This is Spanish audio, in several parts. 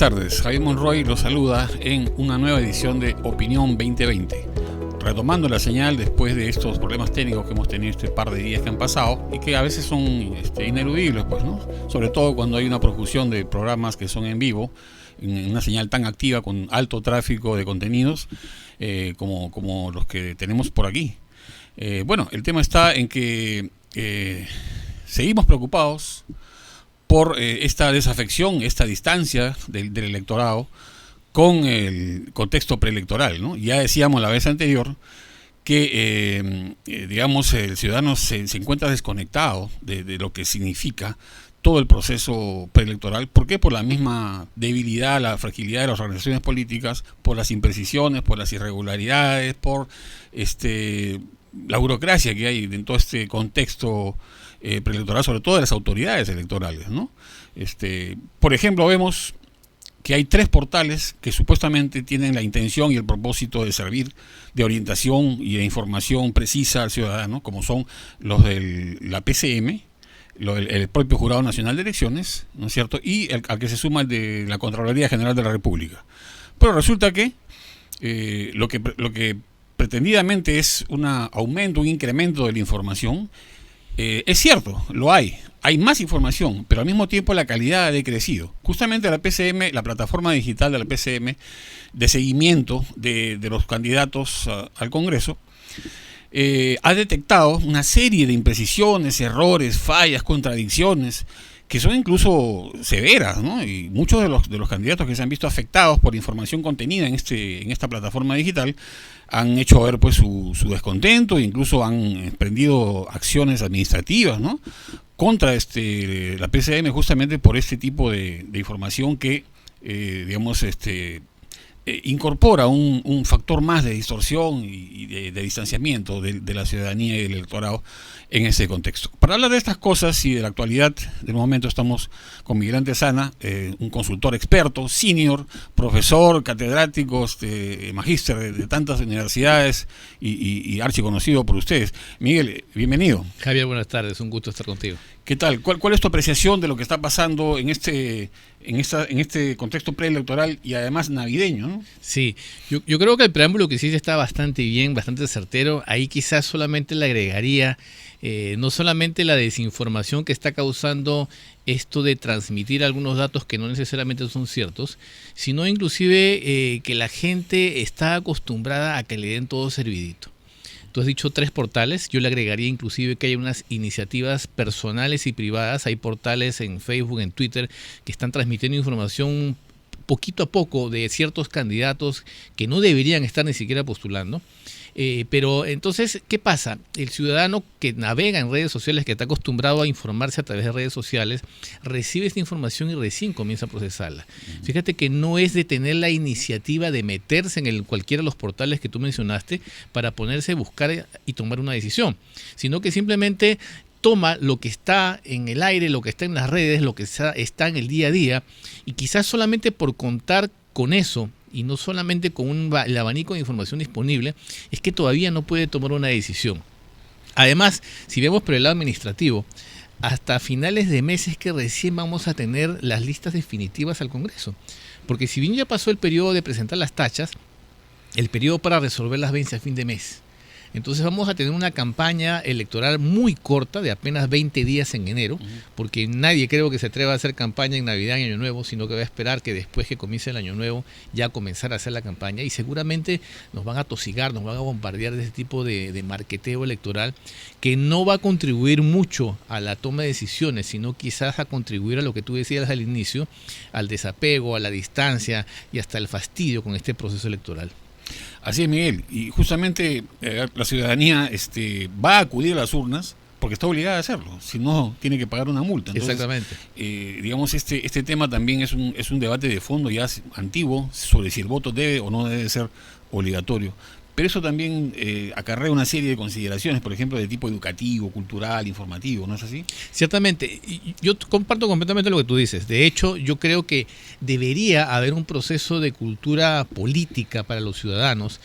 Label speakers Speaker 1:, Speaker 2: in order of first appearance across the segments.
Speaker 1: tardes, Javier Monroy los saluda en una nueva edición de Opinión 2020, retomando la señal después de estos problemas técnicos que hemos tenido este par de días que han pasado y que a veces son ineludibles, pues, ¿no? Sobre todo cuando hay una profusión de programas que son en vivo, en una señal tan activa con alto tráfico de contenidos como los que tenemos por aquí. Bueno, el tema está en que seguimos preocupados por esta desafección, esta distancia del electorado con el contexto preelectoral, ¿no? Ya decíamos la vez anterior que, digamos, el ciudadano se encuentra desconectado de lo que significa todo el proceso preelectoral. ¿Por qué? Por la misma debilidad, la fragilidad de las organizaciones políticas, por las imprecisiones, por las irregularidades, por la burocracia que hay en todo este contexto preelectoral, sobre todo de las autoridades electorales, ¿no? Por ejemplo, vemos que hay 3 portales que supuestamente tienen la intención y el propósito de servir de orientación y de información precisa al ciudadano, como son los de la PCM, el propio Jurado Nacional de Elecciones, ¿no es cierto?, y al que se suma el de la Contraloría General de la República. Pero resulta que lo que pretendidamente es un aumento, un incremento de la información, es cierto, lo hay más información, pero al mismo tiempo la calidad ha decrecido. Justamente la PCM, la plataforma digital de la PCM de seguimiento de los candidatos al Congreso, ha detectado una serie de imprecisiones, errores, fallas, contradicciones, que son incluso severas, ¿no? Y muchos de los candidatos que se han visto afectados por información contenida en esta plataforma digital han hecho ver, pues, su descontento e incluso han emprendido acciones administrativas, ¿no?, contra la PCM, justamente por este tipo de información que, digamos, incorpora un factor más de distorsión y de distanciamiento de la ciudadanía y del electorado en ese contexto. Para hablar de estas cosas y de la actualidad del momento, estamos con Miguel Antezana, un consultor experto, senior, profesor, catedrático, magíster de tantas universidades y archiconocido por ustedes. Miguel, bienvenido.
Speaker 2: Javier, buenas tardes, un gusto estar contigo.
Speaker 1: ¿Qué tal? ¿Cuál es tu apreciación de lo que está pasando en este contexto preelectoral y además navideño, ¿no?
Speaker 2: Sí, yo creo que el preámbulo que hiciste está bastante bien, bastante certero. Ahí quizás solamente le agregaría no solamente la desinformación que está causando esto de transmitir algunos datos que no necesariamente son ciertos, sino inclusive que la gente está acostumbrada a que le den todo servidito. Tú has dicho 3 portales, yo le agregaría inclusive que hay unas iniciativas personales y privadas, hay portales en Facebook, en Twitter, que están transmitiendo información poquito a poco de ciertos candidatos que no deberían estar ni siquiera postulando. Pero entonces, ¿qué pasa? El ciudadano que navega en redes sociales, que está acostumbrado a informarse a través de redes sociales, recibe esta información y recién comienza a procesarla. Fíjate que no es de tener la iniciativa de meterse en cualquiera de los portales que tú mencionaste para ponerse a buscar y tomar una decisión, sino que simplemente toma lo que está en el aire, lo que está en las redes, lo que está en el día a día, y quizás solamente por contar con eso, y no solamente con el abanico de información disponible, es que todavía no puede tomar una decisión. Además, si vemos por el lado administrativo, hasta finales de mes es que recién vamos a tener las listas definitivas al Congreso. Porque si bien ya pasó el periodo de presentar las tachas, el periodo para resolverlas vence a fin de mes. Entonces vamos a tener una campaña electoral muy corta, de apenas 20 días en enero, porque nadie creo que se atreva a hacer campaña en Navidad y Año Nuevo, sino que va a esperar que después que comience el Año Nuevo ya comenzar a hacer la campaña, y seguramente nos van a tosigar, nos van a bombardear de ese tipo de marqueteo electoral que no va a contribuir mucho a la toma de decisiones, sino quizás a contribuir a lo que tú decías al inicio, al desapego, a la distancia y hasta el fastidio con este proceso electoral.
Speaker 1: Así es, Miguel, y justamente la ciudadanía va a acudir a las urnas porque está obligada a hacerlo, si no tiene que pagar una multa. Entonces,
Speaker 2: exactamente.
Speaker 1: Digamos, este tema también es un debate de fondo ya antiguo sobre si el voto debe o no debe ser obligatorio. pero eso también acarrea una serie de consideraciones, por ejemplo, de tipo educativo, cultural, informativo, ¿no es así?
Speaker 2: Ciertamente, yo comparto completamente lo que tú dices. De hecho, yo creo que debería haber un proceso de cultura política para los ciudadanos.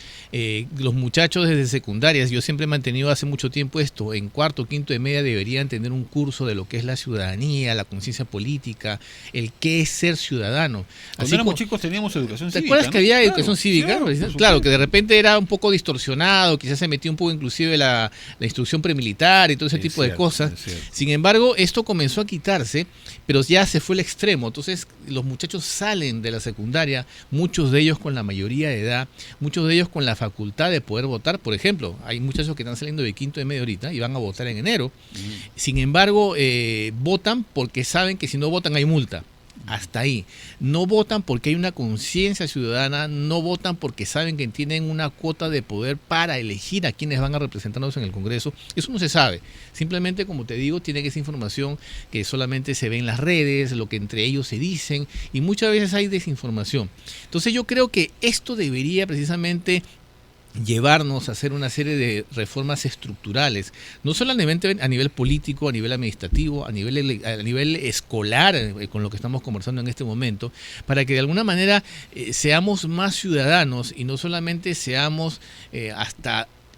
Speaker 2: Los muchachos desde secundarias, yo siempre he mantenido hace mucho tiempo esto, en cuarto, quinto de media deberían tener un curso de lo que es la ciudadanía, la conciencia política, el qué es ser ciudadano.
Speaker 1: Cuando éramos chicos teníamos educación cívica.
Speaker 2: ¿Te acuerdas que había educación cívica? Claro, que de repente era un poco distorsionado, quizás se metía un poco inclusive la instrucción premilitar y todo ese tipo de cosas. Sin embargo, esto comenzó a quitarse, pero ya se fue al extremo. Entonces, los muchachos salen de la secundaria, muchos de ellos con la mayoría de edad, muchos de ellos con la facultad de poder votar. Por ejemplo, hay muchachos que están saliendo de quinto de media ahorita y van a votar en enero. Sin embargo, votan porque saben que si no votan hay multa. Hasta ahí. No votan porque hay una conciencia ciudadana, no votan porque saben que tienen una cuota de poder para elegir a quienes van a representarnos en el Congreso. Eso no se sabe. Simplemente, como te digo, tiene esa información que solamente se ve en las redes, lo que entre ellos se dicen, y muchas veces hay desinformación. Entonces yo creo que esto debería precisamente llevarnos a hacer una serie de reformas estructurales, no solamente a nivel político, a nivel administrativo, a nivel escolar, con lo que estamos conversando en este momento, para que de alguna manera seamos más ciudadanos y no solamente seamos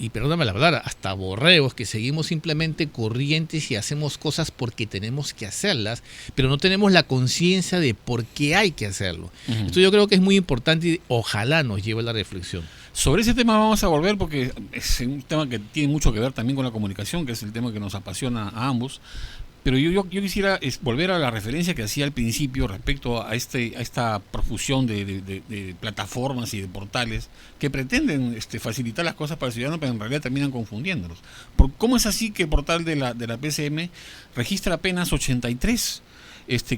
Speaker 2: y perdóname la palabra, hasta borregos, que seguimos simplemente corrientes y hacemos cosas porque tenemos que hacerlas, pero no tenemos la conciencia de por qué hay que hacerlo. Esto yo creo que es muy importante y ojalá nos lleve a la reflexión.
Speaker 1: Sobre ese tema vamos a volver porque es un tema que tiene mucho que ver también con la comunicación, que es el tema que nos apasiona a ambos. Pero yo quisiera volver a la referencia que hacía al principio respecto a esta profusión de plataformas y de portales que pretenden facilitar las cosas para el ciudadano, pero en realidad terminan confundiéndolos. ¿Cómo es así que el portal de la PCM registra apenas 83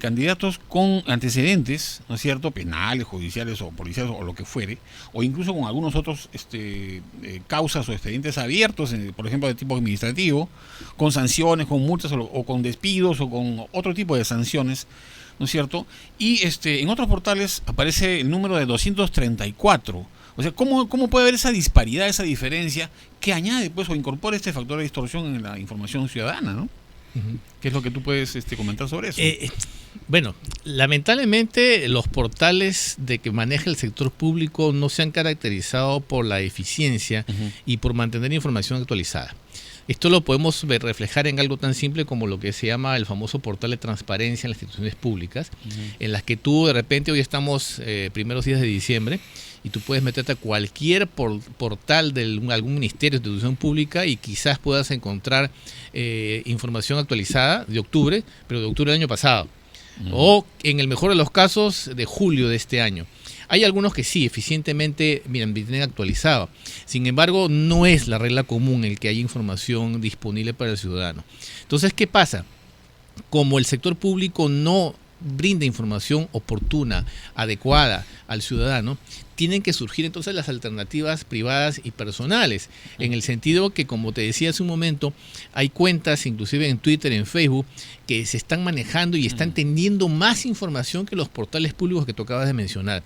Speaker 1: candidatos con antecedentes, ¿no es cierto?, penales, judiciales o policiales o lo que fuere, o incluso con algunos otros causas o expedientes abiertos, por ejemplo, de tipo administrativo, con sanciones, con multas o con despidos o con otro tipo de sanciones, ¿no es cierto? Y en otros portales aparece el número de 234. O sea, ¿cómo puede haber esa disparidad, esa diferencia que añade pues o incorpora este factor de distorsión en la información ciudadana, ¿no? ¿Qué es lo que tú puedes comentar sobre eso?
Speaker 2: Bueno, lamentablemente los portales de que maneja el sector público no se han caracterizado por la eficiencia y por mantener información actualizada. Esto lo podemos reflejar en algo tan simple como lo que se llama el famoso portal de transparencia en las instituciones públicas, en las que tú de repente, hoy estamos primeros días de diciembre, y tú puedes meterte a cualquier portal de algún ministerio o institución pública y quizás puedas encontrar información actualizada de octubre, pero de octubre del año pasado, o en el mejor de los casos de julio de este año. Hay algunos que sí, eficientemente vienen actualizado. Sin embargo, no es la regla común el que haya información disponible para el ciudadano. Entonces, ¿qué pasa? Como el sector público no brinda información oportuna, adecuada al ciudadano, tienen que surgir entonces las alternativas privadas y personales, en el sentido que, como te decía hace un momento, hay cuentas, inclusive en Twitter, en Facebook, que se están manejando y están teniendo más información que los portales públicos que tú acabas de mencionar.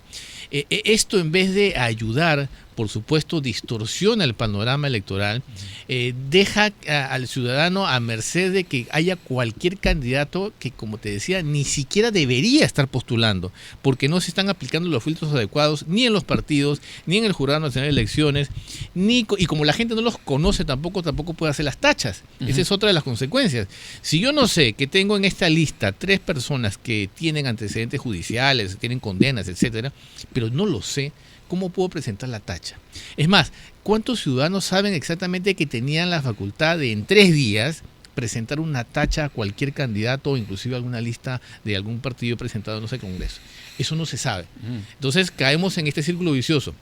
Speaker 2: Esto, en vez de ayudar, por supuesto, distorsiona el panorama electoral, deja al ciudadano a merced de que haya cualquier candidato que, como te decía, ni siquiera debería estar postulando, porque no se están aplicando los filtros adecuados ni en los partidos, ni en el Jurado Nacional de Elecciones, y como la gente no los conoce tampoco puede hacer las tachas. Esa es otra de las consecuencias. Si yo no sé que tengo en esta lista 3 personas que tienen antecedentes judiciales, tienen condenas, etcétera, pero no lo sé, ¿cómo puedo presentar la tacha? Es más, ¿cuántos ciudadanos saben exactamente que tenían la facultad de en 3 días presentar una tacha a cualquier candidato o inclusive alguna lista de algún partido presentado en ese Congreso? Eso no se sabe. Entonces caemos en este círculo vicioso.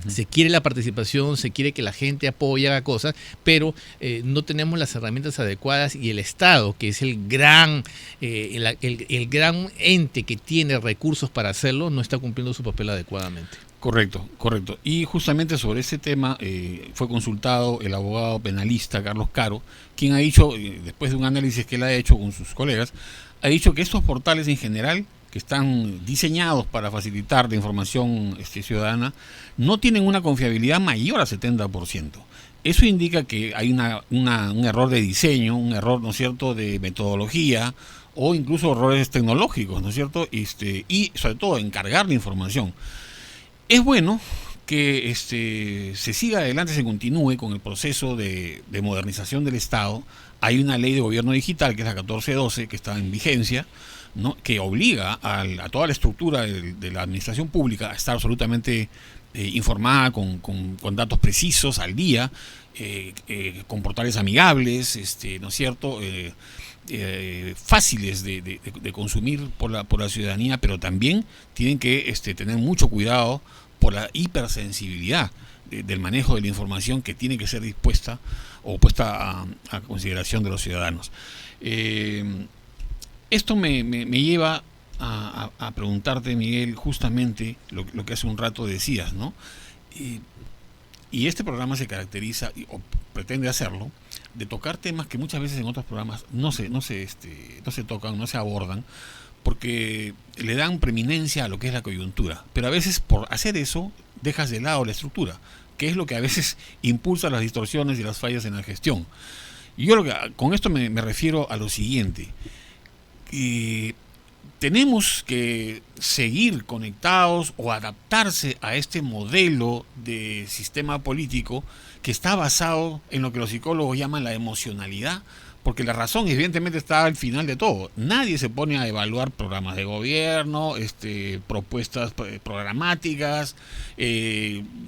Speaker 2: Se quiere la participación, se quiere que la gente apoye, haga cosas, pero no tenemos las herramientas adecuadas y el Estado, que es el gran ente que tiene recursos para hacerlo, no está cumpliendo su papel adecuadamente.
Speaker 1: Correcto. Y justamente sobre ese tema fue consultado el abogado penalista Carlos Caro, quien ha dicho, después de un análisis que él ha hecho con sus colegas, ha dicho que estos portales en general que están diseñados para facilitar la información ciudadana, no tienen una confiabilidad mayor al 70%. Eso indica que hay un error de diseño, un error, ¿no es cierto?, de metodología, o incluso errores tecnológicos, ¿no es cierto?, y sobre todo encargar la información. Es bueno que se siga adelante, se continúe con el proceso de modernización del Estado. Hay una ley de gobierno digital, que es la 1412, que está en vigencia, ¿no?, que obliga a toda la estructura de la administración pública a estar absolutamente informada con datos precisos al día, con portales amigables, ¿no es cierto?, fáciles de consumir por la ciudadanía, pero también tienen que tener mucho cuidado por la hipersensibilidad del manejo de la información, que tiene que ser dispuesta o puesta a consideración de los ciudadanos. Esto me lleva a preguntarte, Miguel, justamente lo que hace un rato decías, ¿no? Y este programa se caracteriza, o pretende hacerlo, de tocar temas que muchas veces en otros programas no se tocan, no se abordan, porque le dan preeminencia a lo que es la coyuntura. Pero a veces, por hacer eso, dejas de lado la estructura, que es lo que a veces impulsa las distorsiones y las fallas en la gestión. Y yo con esto me refiero a lo siguiente. Tenemos que seguir conectados o adaptarse a este modelo de sistema político que está basado en lo que los psicólogos llaman la emocionalidad, porque la razón evidentemente está al final de todo. Nadie se pone a evaluar programas de gobierno, propuestas programáticas,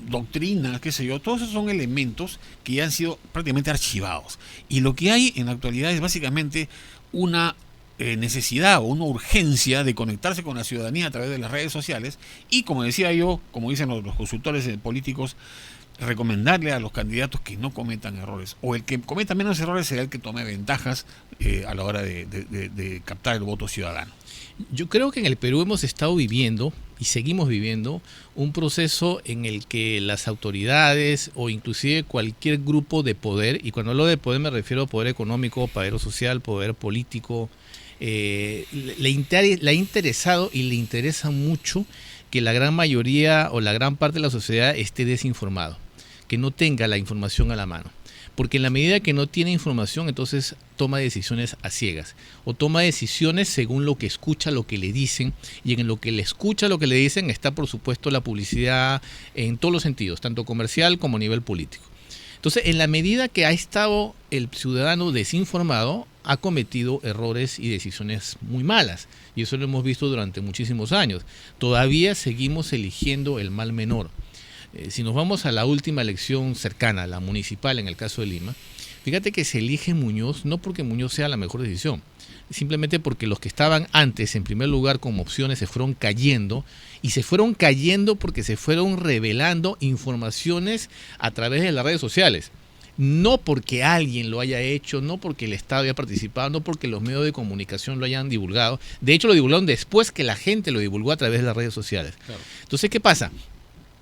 Speaker 1: doctrinas, qué sé yo. Todos esos son elementos que ya han sido prácticamente archivados. Y lo que hay en la actualidad es básicamente una necesidad o una urgencia de conectarse con la ciudadanía a través de las redes sociales y, como decía yo, como dicen los consultores políticos, recomendarle a los candidatos que no cometan errores, o el que cometa menos errores será el que tome ventajas a la hora de captar el voto ciudadano.
Speaker 2: Yo creo que en el Perú hemos estado viviendo y seguimos viviendo un proceso en el que las autoridades o inclusive cualquier grupo de poder, y cuando hablo de poder me refiero a poder económico, poder social, poder político, le ha interesado y le interesa mucho que la gran mayoría o la gran parte de la sociedad esté desinformado, que no tenga la información a la mano. Porque en la medida que no tiene información, entonces toma decisiones a ciegas. O toma decisiones según lo que escucha, lo que le dicen. Y en lo que le escucha, lo que le dicen, está por supuesto la publicidad en todos los sentidos, tanto comercial como a nivel político. Entonces, en la medida que ha estado el ciudadano desinformado, ha cometido errores y decisiones muy malas. Y eso lo hemos visto durante muchísimos años. Todavía seguimos eligiendo el mal menor. Si nos vamos a la última elección cercana, la municipal en el caso de Lima, fíjate que se elige Muñoz no porque Muñoz sea la mejor decisión, simplemente porque los que estaban antes en primer lugar como opciones se fueron cayendo, y se fueron cayendo porque se fueron revelando informaciones a través de las redes sociales. No porque alguien lo haya hecho, no porque el Estado haya participado, no porque los medios de comunicación lo hayan divulgado. De hecho, lo divulgaron después que la gente lo divulgó a través de las redes sociales. Claro. Entonces, ¿qué pasa?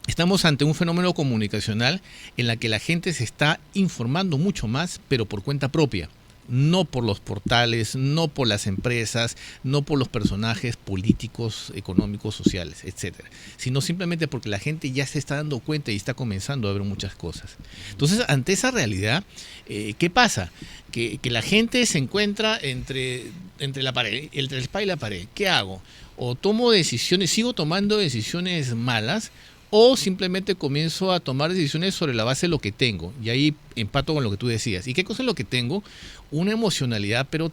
Speaker 2: Estamos ante un fenómeno comunicacional en la que la gente se está informando mucho más, pero por cuenta propia. No por los portales, no por las empresas, no por los personajes políticos, económicos, sociales, etcétera, sino simplemente porque la gente ya se está dando cuenta y está comenzando a ver muchas cosas. Entonces, ante esa realidad, ¿qué pasa? Que la gente se encuentra entre la pared, entre el espada y la pared. ¿Qué hago? O tomo decisiones, sigo tomando decisiones malas, o simplemente comienzo a tomar decisiones sobre la base de lo que tengo. Y ahí empato con lo que tú decías. ¿Y qué cosa es lo que tengo? Una emocionalidad, pero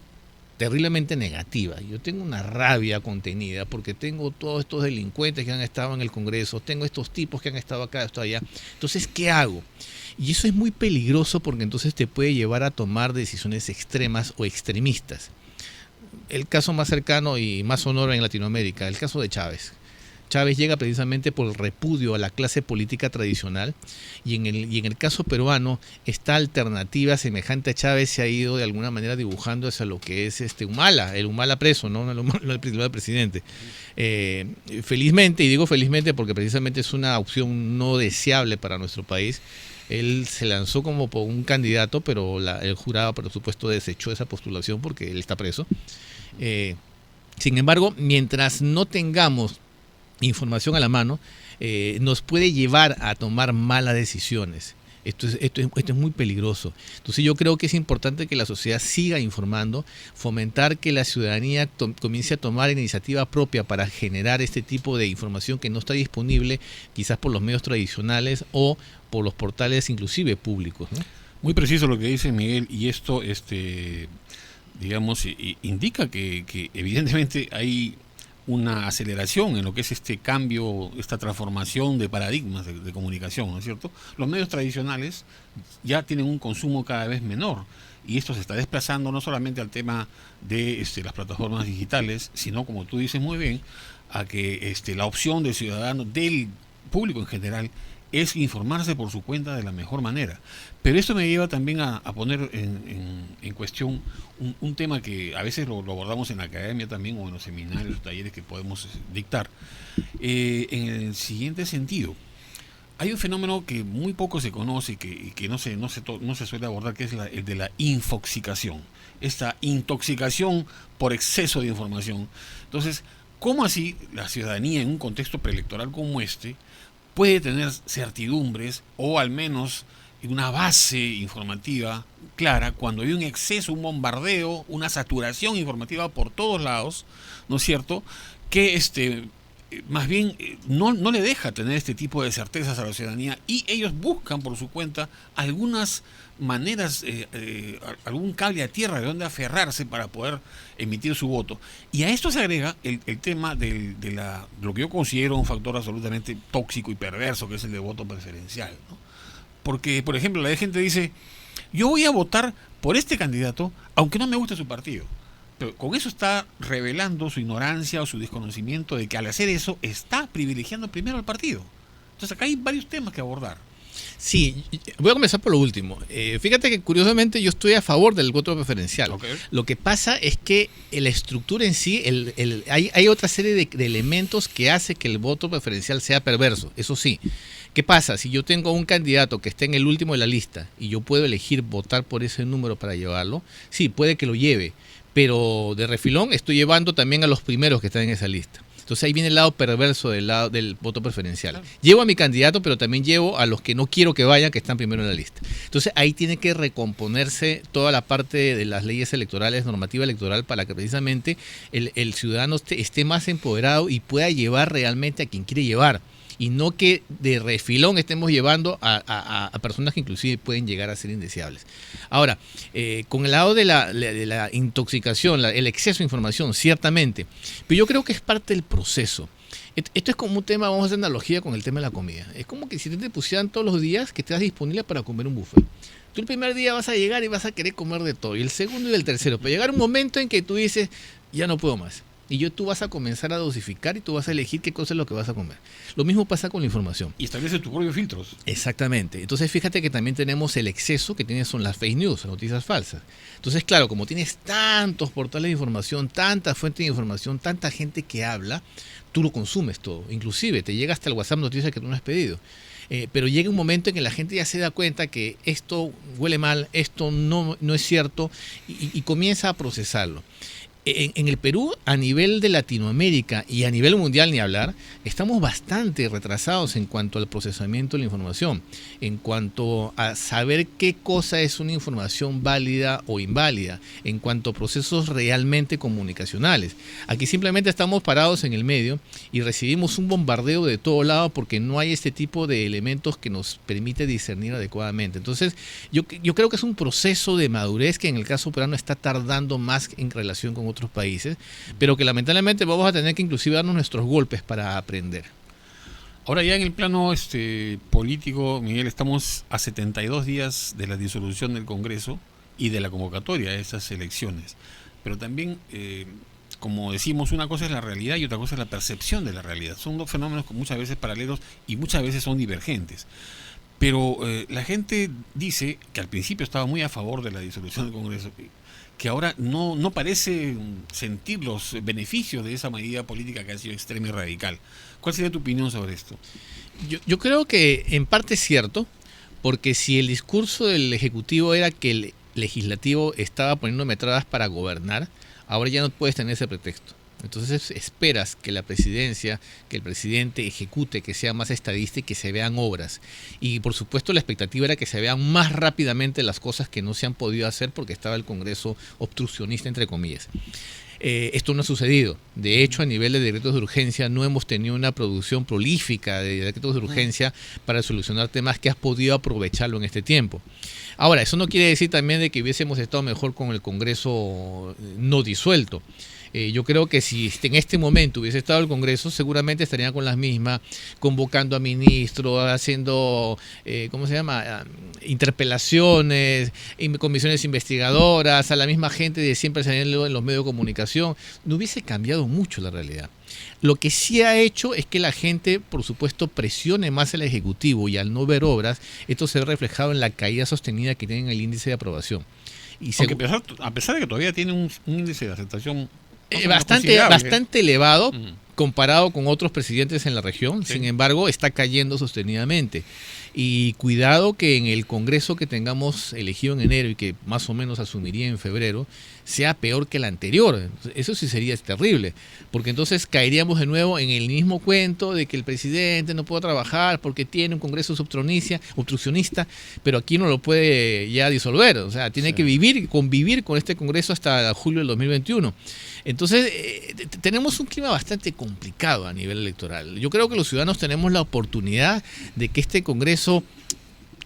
Speaker 2: terriblemente negativa. Yo tengo una rabia contenida porque tengo todos estos delincuentes que han estado en el Congreso, tengo estos tipos que han estado acá, esto allá. Entonces, ¿qué hago? Y eso es muy peligroso porque entonces te puede llevar a tomar decisiones extremas o extremistas. El caso más cercano y más sonoro en Latinoamérica, el caso de Chávez. Chávez llega precisamente por el repudio a la clase política tradicional, y en el caso peruano esta alternativa semejante a Chávez se ha ido de alguna manera dibujando hacia lo que es Humala, el Humala preso, no el presidente. Felizmente, y digo felizmente porque precisamente es una opción no deseable para nuestro país, él se lanzó como un candidato, pero el jurado por supuesto desechó esa postulación porque él está preso. Sin embargo, mientras no tengamos información a la mano, nos puede llevar a tomar malas decisiones. Esto es muy peligroso. Entonces yo creo que es importante que la sociedad siga informando, fomentar que la ciudadanía comience a tomar iniciativa propia para generar este tipo de información que no está disponible quizás por los medios tradicionales o por los portales inclusive públicos, ¿no?
Speaker 1: Muy preciso lo que dice Miguel, y esto digamos, indica que evidentemente hay una aceleración en lo que es este cambio, esta transformación de paradigmas de comunicación, ¿no es cierto? Los medios tradicionales ya tienen un consumo cada vez menor, y esto se está desplazando no solamente al tema de las plataformas digitales, sino, como tú dices muy bien, a que la opción del ciudadano, del público en general, es informarse por su cuenta de la mejor manera. Pero esto me lleva también a poner en cuestión un tema que a veces lo abordamos en la academia también, o en los seminarios o talleres que podemos dictar, en el siguiente sentido. Hay un fenómeno que muy poco se conoce y que no se suele abordar, que es el de la infoxicación, esta intoxicación por exceso de información. Entonces, ¿cómo así la ciudadanía en un contexto preelectoral como este puede tener certidumbres o al menos una base informativa clara cuando hay un exceso, un bombardeo, una saturación informativa por todos lados, ¿no es cierto?, que más bien no le deja tener este tipo de certezas a la ciudadanía, y ellos buscan por su cuenta algunas maneras, algún cable a tierra de donde aferrarse para poder emitir su voto. Y a esto se agrega el tema de lo que yo considero un factor absolutamente tóxico y perverso, que es el de voto preferencial, ¿no? Porque, por ejemplo, la gente dice: yo voy a votar por este candidato aunque no me guste su partido. Pero con eso está revelando su ignorancia o su desconocimiento de que al hacer eso está privilegiando primero al partido. Entonces acá hay varios temas que abordar.
Speaker 2: Sí, voy a comenzar por lo último. Fíjate que curiosamente yo estoy a favor del voto preferencial.
Speaker 1: Okay.
Speaker 2: Lo que pasa es que la estructura en sí, hay otra serie de elementos que hace que el voto preferencial sea perverso. Eso sí. ¿Qué pasa? Si yo tengo un candidato que está en el último de la lista y yo puedo elegir votar por ese número para llevarlo, sí, puede que lo lleve, pero de refilón estoy llevando también a los primeros que están en esa lista. Entonces ahí viene el lado perverso del voto preferencial. Claro. Llevo a mi candidato, pero también llevo a los que no quiero que vayan, que están primero en la lista. Entonces ahí tiene que recomponerse toda la parte de las leyes electorales, normativa electoral, para que precisamente el ciudadano esté más empoderado y pueda llevar realmente a quien quiere llevar. Y no que de refilón estemos llevando a personas que inclusive pueden llegar a ser indeseables. Ahora, con el lado de la intoxicación, el exceso de información, ciertamente, pero yo creo que es parte del proceso. Esto es como un tema, vamos a hacer analogía con el tema de la comida. Es como que si te pusieran todos los días que estés disponible para comer un buffet. Tú el primer día vas a llegar y vas a querer comer de todo, y el segundo y el tercero, pero llegar un momento en que tú dices: ya no puedo más. Y tú vas a comenzar a dosificar y tú vas a elegir qué cosa es lo que vas a comer. Lo mismo pasa con la información.
Speaker 1: Y establece tus propios filtros.
Speaker 2: Exactamente. Entonces fíjate que también tenemos el exceso que tienes son las fake news, las noticias falsas. Entonces, claro, como tienes tantos portales de información, tantas fuentes de información, tanta gente que habla, tú lo consumes todo. Inclusive te llega hasta el WhatsApp noticias que tú no has pedido. Pero llega un momento en que la gente ya se da cuenta que esto huele mal, esto no es cierto, y comienza a procesarlo. En el Perú, a nivel de Latinoamérica y a nivel mundial, ni hablar, estamos bastante retrasados en cuanto al procesamiento de la información, en cuanto a saber qué cosa es una información válida o inválida, en cuanto a procesos realmente comunicacionales. Aquí simplemente estamos parados en el medio y recibimos un bombardeo de todo lado porque no hay este tipo de elementos que nos permite discernir adecuadamente. Entonces, yo creo que es un proceso de madurez que en el caso peruano está tardando más en relación con otros países, pero que lamentablemente vamos a tener que inclusive darnos nuestros golpes para aprender.
Speaker 1: Ahora ya en el plano político, Miguel, estamos a 72 días de la disolución del Congreso y de la convocatoria de esas elecciones. Pero también, como decimos, una cosa es la realidad y otra cosa es la percepción de la realidad. Son dos fenómenos muchas veces paralelos y muchas veces son divergentes. Pero la gente dice que al principio estaba muy a favor de la disolución del Congreso, que ahora no parece sentir los beneficios de esa medida política que ha sido extrema y radical. ¿Cuál sería tu opinión sobre esto?
Speaker 2: Yo creo que en parte es cierto, porque si el discurso del Ejecutivo era que el Legislativo estaba poniendo metradas para gobernar, ahora ya no puedes tener ese pretexto. Entonces esperas que la presidencia, que el presidente ejecute, que sea más estadista y que se vean obras. Y por supuesto la expectativa era que se vean más rápidamente las cosas que no se han podido hacer porque estaba el Congreso obstruccionista, entre comillas. Esto no ha sucedido. De hecho, a nivel de decretos de urgencia no hemos tenido una producción prolífica de decretos de urgencia para solucionar temas que has podido aprovecharlo en este tiempo. Ahora, eso no quiere decir también de que hubiésemos estado mejor con el Congreso no disuelto. Yo creo que si en este momento hubiese estado el Congreso, seguramente estarían con las mismas, convocando a ministros, haciendo, interpelaciones, comisiones investigadoras, a la misma gente de siempre saliendo en los medios de comunicación. No hubiese cambiado mucho la realidad. Lo que sí ha hecho es que la gente, por supuesto, presione más al Ejecutivo, y al no ver obras, esto se ve reflejado en la caída sostenida que tiene en el índice de aprobación. Y
Speaker 1: aunque a pesar de que todavía tiene un índice de aceptación
Speaker 2: bastante elevado comparado con otros presidentes en la región, sí. Sin embargo, está cayendo sostenidamente. Y cuidado que en el Congreso que tengamos elegido en enero y que más o menos asumiría en febrero, sea peor que el anterior. Eso sí sería terrible, porque entonces caeríamos de nuevo en el mismo cuento de que el presidente no puede trabajar porque tiene un Congreso obstruccionista, pero aquí no lo puede ya disolver. O sea, tiene que convivir con este Congreso hasta julio del 2021. Entonces, tenemos un clima bastante complicado a nivel electoral. Yo creo que los ciudadanos tenemos la oportunidad de que este Congreso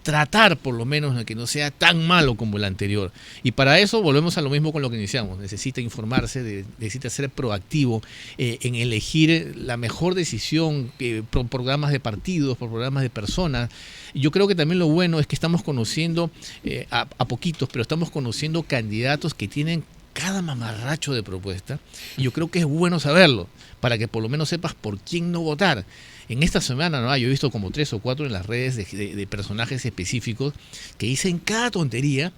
Speaker 2: tratar por lo menos de que no sea tan malo como el anterior. Y para eso volvemos a lo mismo con lo que iniciamos. Necesita informarse, necesita ser proactivo en elegir la mejor decisión por programas de partidos, por programas de personas. Y yo creo que también lo bueno es que estamos conociendo a poquitos, pero estamos conociendo candidatos que tienen cada mamarracho de propuesta, y yo creo que es bueno saberlo, para que por lo menos sepas por quién no votar. En esta semana, ¿no? Yo he visto como 3 o 4 en las redes de personajes específicos que dicen cada tontería,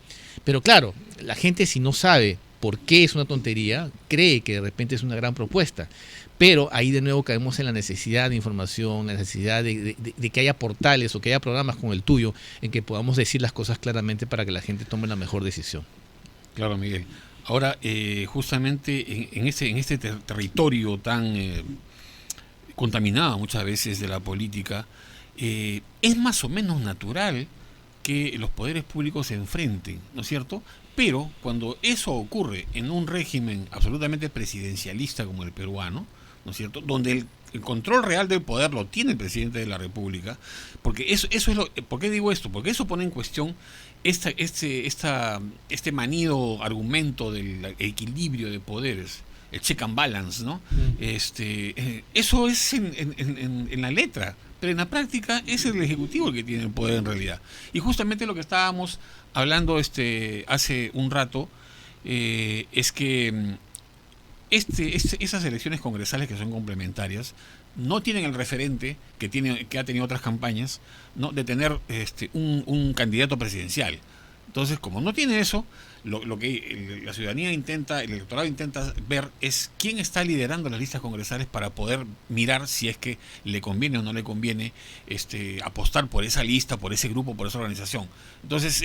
Speaker 2: pero claro, la gente, si no sabe por qué es una tontería, cree que de repente es una gran propuesta. Pero ahí de nuevo caemos en la necesidad de información, la necesidad de que haya portales o que haya programas como el tuyo en que podamos decir las cosas claramente para que la gente tome la mejor decisión.
Speaker 1: Claro, Miguel. Ahora, justamente en este territorio tan contaminado muchas veces de la política, es más o menos natural que los poderes públicos se enfrenten, ¿no es cierto? Pero cuando eso ocurre en un régimen absolutamente presidencialista como el peruano, ¿no es cierto?, donde el control real del poder lo tiene el presidente de la República, porque eso es ¿por qué digo esto? Porque eso pone en cuestión este manido argumento del equilibrio de poderes, el check and balance, ¿no? Eso es en la letra, pero en la práctica es el Ejecutivo el que tiene el poder en realidad. Y justamente lo que estábamos hablando hace un rato es que esas elecciones congresales que son complementarias no tienen el referente que ha tenido otras campañas, ¿no?, de tener un candidato presidencial. Entonces, como no tiene eso, lo que la ciudadanía el electorado intenta ver es quién está liderando las listas congresales para poder mirar si es que le conviene o no le conviene apostar por esa lista, por ese grupo, por esa organización. Entonces,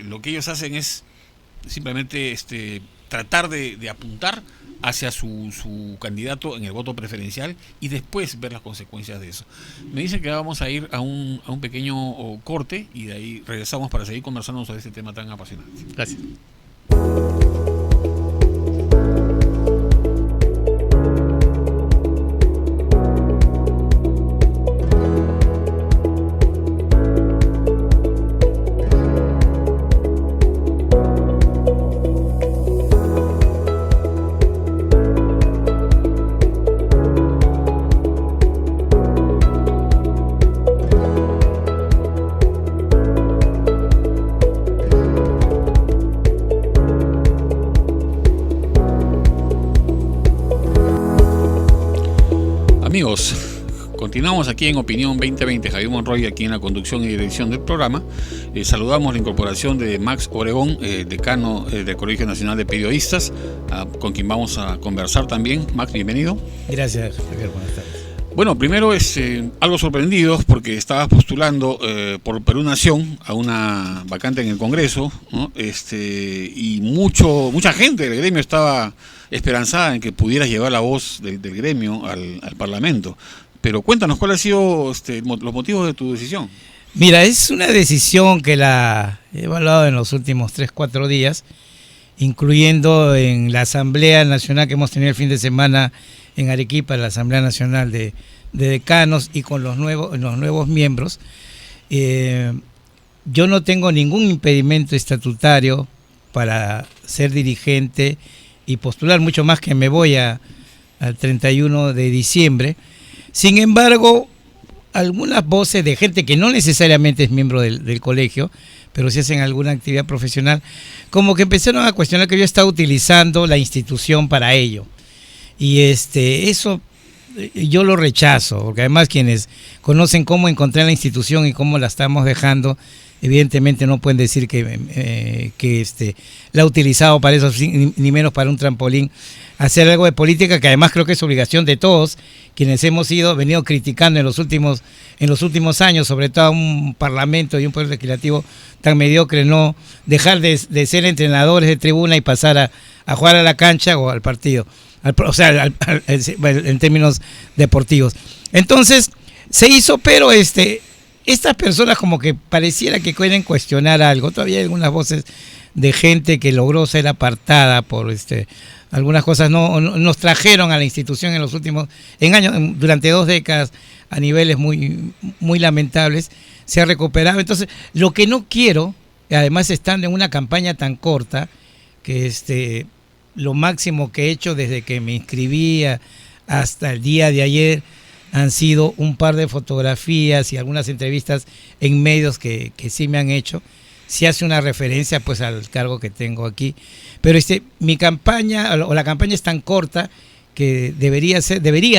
Speaker 1: lo que ellos hacen es simplemente tratar de apuntar hacia su candidato en el voto preferencial y después ver las consecuencias de eso. Me dicen que vamos a ir a un pequeño corte y de ahí regresamos para seguir conversando sobre este tema tan apasionante.
Speaker 2: Gracias.
Speaker 1: Amigos, continuamos aquí en Opinión 2020. Javier Monroy aquí en la conducción y dirección del programa. Saludamos la incorporación de Max Obregón, decano del Colegio Nacional de Periodistas, con quien vamos a conversar también. Max, bienvenido.
Speaker 3: Gracias, Javier. Buenas tardes.
Speaker 1: Bueno, primero algo sorprendidos porque estabas postulando por Perú Nación a una vacante en el Congreso, ¿no? Y mucha gente del gremio estaba esperanzada en que pudieras llevar la voz del gremio al Parlamento. Pero cuéntanos, ¿cuáles han sido los motivos de tu decisión?
Speaker 3: Mira, es una decisión que la he evaluado en los últimos 3-4 días, incluyendo en la Asamblea Nacional que hemos tenido el fin de semana en Arequipa, la Asamblea Nacional de Decanos, y con los nuevos miembros. Yo no tengo ningún impedimento estatutario para ser dirigente y postular, mucho más que me voy al 31 de diciembre. Sin embargo, algunas voces de gente que no necesariamente es miembro del colegio, pero sí hacen alguna actividad profesional, como que empezaron a cuestionar que yo estaba utilizando la institución para ello. Y eso yo lo rechazo, porque además quienes conocen cómo encontré la institución y cómo la estamos dejando, evidentemente no pueden decir que la ha utilizado para eso, ni menos para un trampolín, hacer algo de política, que además creo que es obligación de todos quienes hemos venido criticando en los últimos años, sobre todo a un parlamento y un poder legislativo tan mediocre, no dejar de ser entrenadores de tribuna y pasar a jugar a la cancha o al partido, en términos deportivos. Entonces se hizo, pero estas personas como que pareciera que quieren cuestionar algo. Todavía hay algunas voces de gente que logró ser apartada por algunas cosas. No nos trajeron a la institución en los últimos años, durante 2 décadas, a niveles muy, muy lamentables. Se ha recuperado. Entonces, lo que no quiero, además estando en una campaña tan corta, que lo máximo que he hecho desde que me inscribí hasta el día de ayer han sido un par de fotografías y algunas entrevistas en medios que sí me han hecho. Sí hace una referencia pues al cargo que tengo aquí, pero mi campaña, o la campaña, es tan corta que debería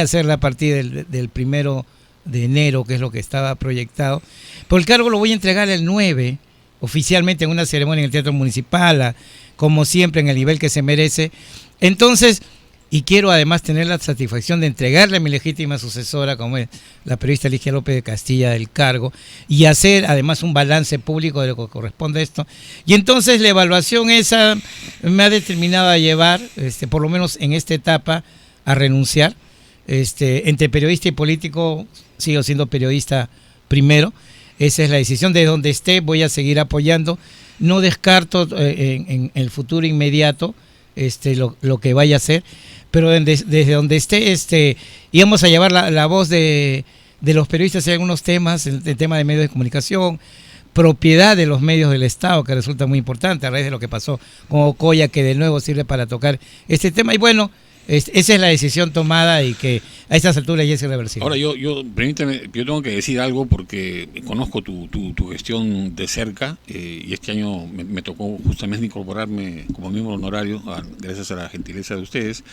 Speaker 3: hacerla a partir del 1 de enero, que es lo que estaba proyectado. Pero el cargo lo voy a entregar el 9, oficialmente, en una ceremonia en el Teatro Municipal, como siempre, en el nivel que se merece. Entonces, y quiero además tener la satisfacción de entregarle a mi legítima sucesora, como es la periodista Ligia López de Castilla, el cargo, y hacer además un balance público de lo que corresponde a esto. Y entonces la evaluación esa me ha determinado a llevar, por lo menos en esta etapa, a renunciar. Entre periodista y político, sigo siendo periodista primero. Esa es la decisión. De donde esté voy a seguir apoyando. No descarto en el futuro inmediato lo que vaya a hacer, pero desde donde esté, íbamos a llevar la voz de los periodistas en algunos temas, el tema de medios de comunicación, propiedad de los medios del Estado, que resulta muy importante a raíz de lo que pasó con Ocoya, que de nuevo sirve para tocar este tema. Y bueno, esa es la decisión tomada y que a estas alturas ya es irreversible.
Speaker 1: Ahora, permíteme, yo tengo que decir algo porque conozco tu gestión de cerca, y este año me tocó justamente incorporarme como miembro honorario, gracias a la gentileza de ustedes.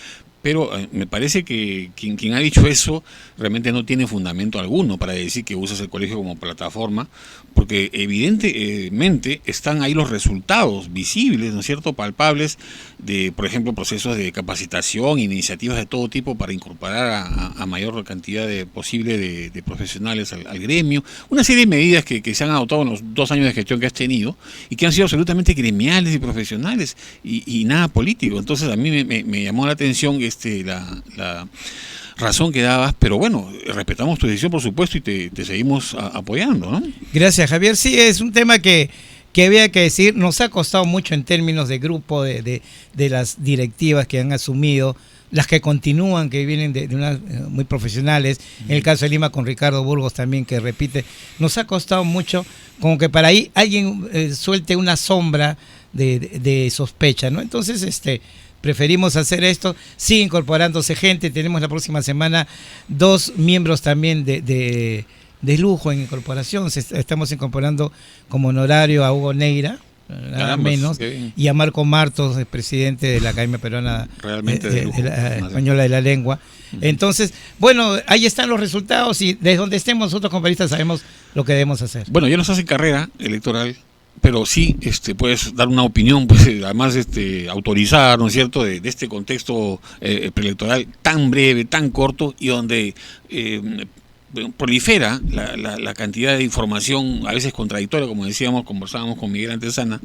Speaker 1: Pero me parece que quien ha dicho eso realmente no tiene fundamento alguno para decir que usas el colegio como plataforma, porque evidentemente están ahí los resultados visibles, ¿no es cierto?, palpables de, por ejemplo, procesos de capacitación, iniciativas de todo tipo para incorporar a mayor cantidad posible de profesionales al gremio, una serie de medidas que se han adoptado en los 2 años de gestión que has tenido y que han sido absolutamente gremiales y profesionales y nada político. Entonces a mí me llamó la atención la razón que dabas, pero bueno, respetamos tu decisión, por supuesto, y te seguimos apoyando, ¿no?
Speaker 3: Gracias, Javier. Sí, es un tema que había que decir. Nos ha costado mucho en términos de grupo, de las directivas que han asumido, las que continúan, que vienen de unas muy profesionales. En el caso de Lima, con Ricardo Burgos también, que repite. Nos ha costado mucho, como que para ahí alguien suelte una sombra de sospecha, ¿no? Entonces, preferimos hacer esto, sigue incorporándose gente. Tenemos la próxima semana 2 miembros también de lujo en incorporación. Estamos incorporando como honorario a Hugo Neira, nada menos, y a Marco Martos, el presidente de la Academia Peruana Española de la Lengua. Entonces, bueno, ahí están los resultados y desde donde estemos nosotros como periodistas sabemos lo que debemos hacer.
Speaker 1: Bueno, ya nos hacen carrera electoral pero sí puedes dar una opinión, pues además autorizada, ¿no es cierto?, de este contexto preelectoral tan breve, tan corto, y donde prolifera la cantidad de información, a veces contradictoria, como decíamos, conversábamos con Miguel Antesana.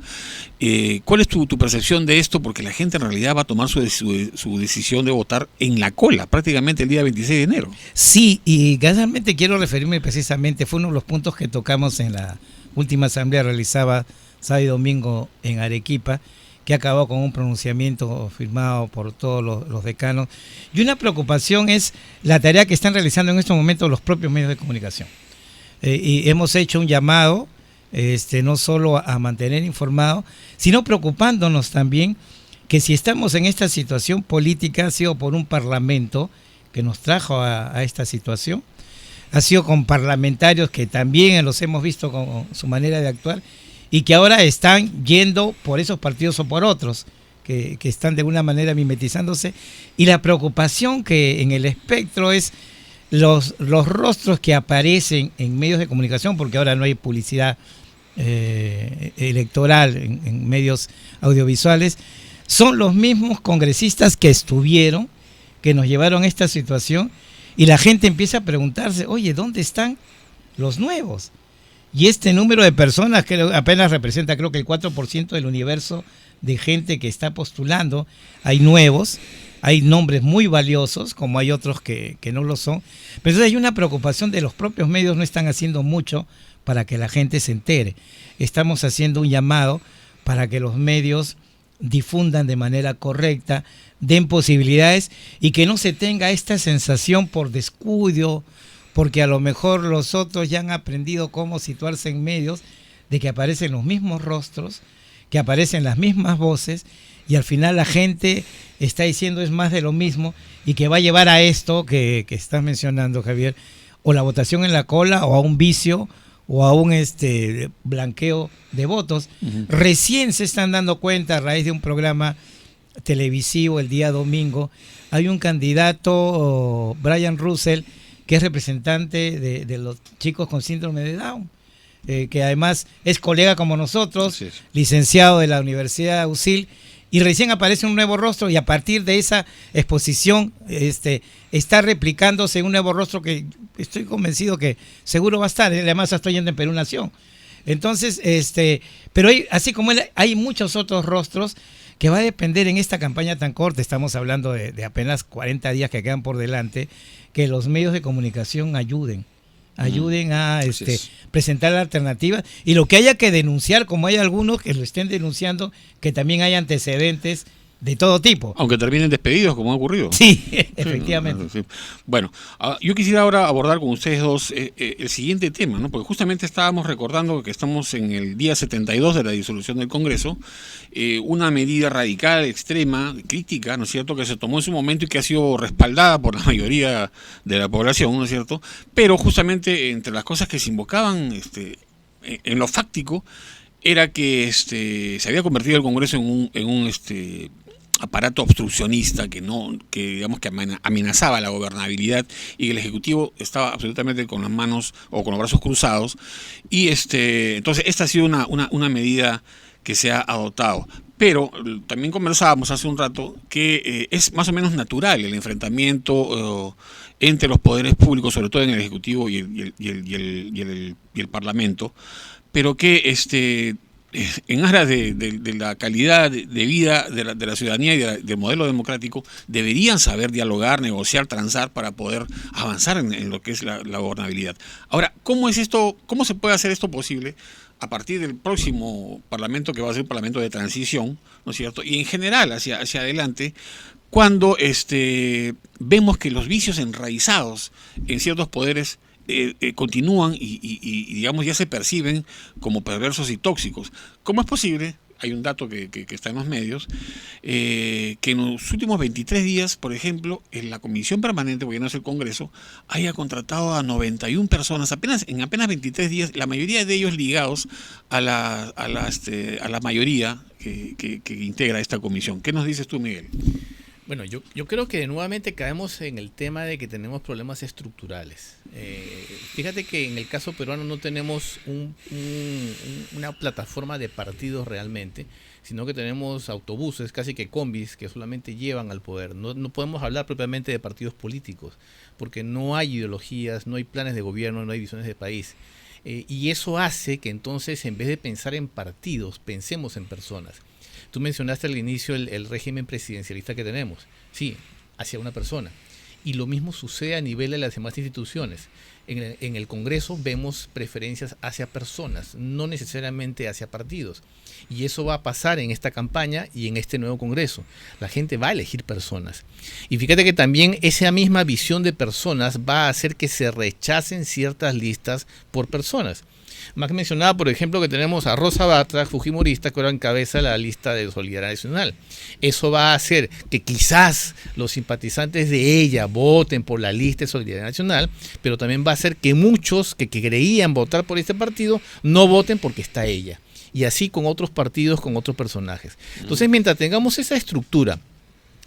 Speaker 1: ¿Cuál es tu percepción de esto? Porque la gente en realidad va a tomar su decisión de votar en la cola, prácticamente el día 26 de enero.
Speaker 3: Sí, y realmente quiero referirme precisamente, fue uno de los puntos que tocamos en la última asamblea realizada sábado y domingo en Arequipa, que acabó con un pronunciamiento firmado por todos los decanos. Y una preocupación es la tarea que están realizando en estos momentos los propios medios de comunicación. Y hemos hecho un llamado, no solo a mantener informado, sino preocupándonos también que si estamos en esta situación política, ha sido por un parlamento que nos trajo a esta situación, ha sido con parlamentarios que también los hemos visto con su manera de actuar y que ahora están yendo por esos partidos o por otros, que están de alguna manera mimetizándose. Y la preocupación que en el espectro es los rostros que aparecen en medios de comunicación, porque ahora no hay publicidad electoral en medios audiovisuales, son los mismos congresistas que estuvieron, que nos llevaron a esta situación. Y la gente empieza a preguntarse, oye, ¿dónde están los nuevos? Y este número de personas que apenas representa, creo que el 4% del universo de gente que está postulando. Hay nuevos, hay nombres muy valiosos, como hay otros que no lo son. Pero entonces hay una preocupación de los propios medios, no están haciendo mucho para que la gente se entere. Estamos haciendo un llamado para que los medios difundan de manera correcta, den posibilidades y que no se tenga esta sensación por descuido, porque a lo mejor los otros ya han aprendido cómo situarse en medios, de que aparecen los mismos rostros, que aparecen las mismas voces, y al final la gente está diciendo es más de lo mismo, y que va a llevar a esto que estás mencionando, Javier, o la votación en la cola, o a un vicio, o a un blanqueo de votos. Uh-huh. Recién se están dando cuenta a raíz de un programa televisivo el día domingo. Hay un candidato, Brian Russell, que es representante de los chicos con síndrome de Down, que además es colega como nosotros, licenciado de la Universidad de USIL, y recién aparece un nuevo rostro, y a partir de esa exposición está replicándose un nuevo rostro que estoy convencido que seguro va a estar. Además estoy yendo en Perú Nación. Entonces, pero así como él, hay muchos otros rostros que va a depender en esta campaña tan corta, estamos hablando de apenas 40 días que quedan por delante, que los medios de comunicación ayuden a presentar la alternativa, y lo que haya que denunciar, como hay algunos que lo estén denunciando, que también hay antecedentes de todo tipo.
Speaker 1: Aunque terminen despedidos, como ha ocurrido.
Speaker 3: Sí, efectivamente.
Speaker 1: Sí. Bueno, yo quisiera ahora abordar con ustedes dos el siguiente tema, ¿no? Porque justamente estábamos recordando que estamos en el día 72 de la disolución del Congreso, una medida radical, extrema, crítica, ¿no es cierto?, que se tomó en su momento y que ha sido respaldada por la mayoría de la población, ¿no es cierto?, pero justamente entre las cosas que se invocaban en lo fáctico era que se había convertido el Congreso en un aparato obstruccionista que digamos que amenazaba la gobernabilidad, y que el Ejecutivo estaba absolutamente con las manos o con los brazos cruzados, y entonces esta ha sido una medida que se ha adoptado. Pero también conversábamos hace un rato que es más o menos natural el enfrentamiento entre los poderes públicos, sobre todo en el Ejecutivo y el Parlamento, pero que en aras de la calidad de vida de la ciudadanía y del modelo democrático, deberían saber dialogar, negociar, transar para poder avanzar en lo que es la gobernabilidad. Ahora, ¿cómo se puede hacer esto posible a partir del próximo Parlamento, que va a ser un Parlamento de transición, ¿no es cierto?, y en general hacia adelante, cuando vemos que los vicios enraizados en ciertos poderes continúan y digamos ya se perciben como perversos y tóxicos? ¿Cómo es posible? Hay un dato que está en los medios, que en los últimos 23 días, por ejemplo, en la Comisión Permanente, porque no es el Congreso, haya contratado a 91 personas, en apenas 23 días, la mayoría de ellos ligados a la mayoría que integra esta comisión. ¿Qué nos dices tú, Miguel?
Speaker 2: Bueno, yo creo que nuevamente caemos en el tema de que tenemos problemas estructurales. Fíjate que en el caso peruano no tenemos una plataforma de partidos realmente, sino que tenemos autobuses, casi que combis, que solamente llevan al poder. No podemos hablar propiamente de partidos políticos, porque no hay ideologías, no hay planes de gobierno, no hay visiones de país. Y eso hace que entonces, en vez de pensar en partidos, pensemos en personas. Tú mencionaste al inicio el régimen presidencialista que tenemos. Sí, hacia una persona. Y lo mismo sucede a nivel de las demás instituciones. En el Congreso vemos preferencias hacia personas, no necesariamente hacia partidos. Y eso va a pasar en esta campaña y en este nuevo Congreso. La gente va a elegir personas. Y fíjate que también esa misma visión de personas va a hacer que se rechacen ciertas listas por personas. Más mencionaba, por ejemplo, que tenemos a Rosa Batra, fujimorista, que ahora encabeza la lista de Solidaridad Nacional. Eso va a hacer que quizás los simpatizantes de ella voten por la lista de Solidaridad Nacional, pero también va a hacer que muchos que creían votar por este partido no voten porque está ella. Y así con otros partidos, con otros personajes. Entonces, mientras tengamos esa estructura,